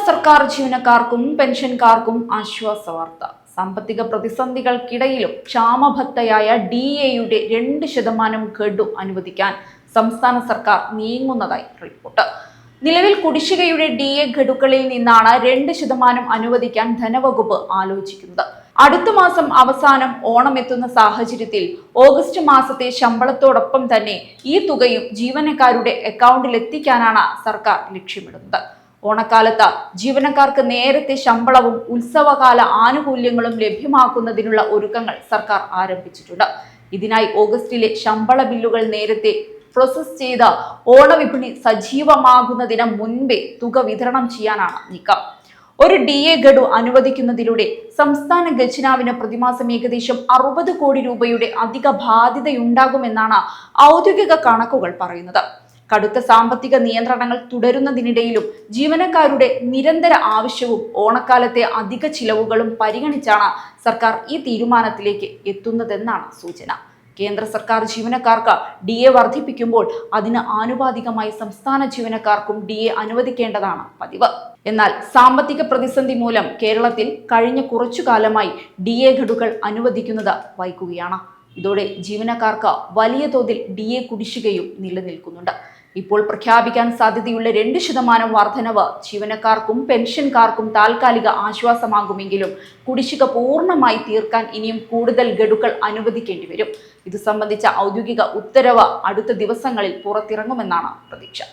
സർക്കാർ ജീവനക്കാർക്കും പെൻഷൻകാർക്കും ആശ്വാസവാർത്ത. സാമ്പത്തിക പ്രതിസന്ധികൾക്കിടയിലും ക്ഷാമഭത്തയായ DAയുടെ 2% ഗഡു അനുവദിക്കാൻ സംസ്ഥാന സർക്കാർ നീങ്ങുന്നതായി റിപ്പോർട്ട്. നിലവിൽ കുടിശ്ശികയുടെ DA ഗഡുക്കളിൽ നിന്നാണ് 2% അനുവദിക്കാൻ ധനവകുപ്പ് ആലോചിക്കുന്നത്. അടുത്ത മാസം അവസാനം ഓണം എത്തുന്ന സാഹചര്യത്തിൽ ഓഗസ്റ്റ് മാസത്തെ ശമ്പളത്തോടൊപ്പം തന്നെ ഈ തുകയും ജീവനക്കാരുടെ അക്കൗണ്ടിൽ എത്തിക്കാനാണ് സർക്കാർ ലക്ഷ്യമിടുന്നത്. ഓണക്കാലത്ത് ജീവനക്കാർക്ക് നേരത്തെ ശമ്പളവും ഉത്സവകാല ആനുകൂല്യങ്ങളും ലഭ്യമാക്കുന്നതിനുള്ള ഒരുക്കങ്ങൾ സർക്കാർ ആരംഭിച്ചിട്ടുണ്ട്. ഇതിനായി ഓഗസ്റ്റിലെ ശമ്പള ബില്ലുകൾ നേരത്തെ പ്രോസസ് ചെയ്ത ഓണവിപണി സജീവമാകുന്നതിന് മുൻപേ തുക വിതരണം ചെയ്യാനാണ് നീക്കം. ഒരു DA ഗഡു അനുവദിക്കുന്നതിലൂടെ സംസ്ഥാന ഖജനാവിന് പ്രതിമാസം ഏകദേശം 60 കോടി രൂപയുടെ അധിക ബാധ്യതയുണ്ടാകുമെന്നാണ് ഔദ്യോഗിക കണക്കുകൾ പറയുന്നത്. കടുത്ത സാമ്പത്തിക നിയന്ത്രണങ്ങൾ തുടരുന്നതിനിടയിലും ജീവനക്കാരുടെ നിരന്തര ആവശ്യവും ഓണക്കാലത്തെ അധിക ചിലവുകളും പരിഗണിച്ചാണ് സർക്കാർ ഈ തീരുമാനത്തിലേക്ക് എത്തുന്നതെന്നാണ് സൂചന. കേന്ദ്ര സർക്കാർ ജീവനക്കാർക്ക് DA വർദ്ധിപ്പിക്കുമ്പോൾ അതിന് ആനുപാതികമായി സംസ്ഥാന ജീവനക്കാർക്കും DA അനുവദിക്കേണ്ടതാണ് പതിവ്. എന്നാൽ സാമ്പത്തിക പ്രതിസന്ധി മൂലം കേരളത്തിൽ കഴിഞ്ഞ കുറച്ചു കാലമായി DA ഗഡുക്കൾ അനുവദിക്കുന്നത് വൈകുകയാണ്. ഇതോടെ ജീവനക്കാർക്ക് വലിയ തോതിൽ DA കുടിശ്ശികയും നിലനിൽക്കുന്നുണ്ട്. ഇപ്പോൾ പ്രഖ്യാപിക്കാൻ സാധ്യതയുള്ള 2% വർധനവ് ജീവനക്കാർക്കും പെൻഷൻകാർക്കും താൽക്കാലിക ആശ്വാസമാകുമെങ്കിലും കുടിശ്ശിക പൂർണ്ണമായി തീർക്കാൻ ഇനിയും കൂടുതൽ ഗഡുക്കൾ അനുവദിക്കേണ്ടി വരും. ഇത് സംബന്ധിച്ച ഔദ്യോഗിക ഉത്തരവ് അടുത്ത ദിവസങ്ങളിൽ പുറത്തിറങ്ങുമെന്നാണ് പ്രതീക്ഷ.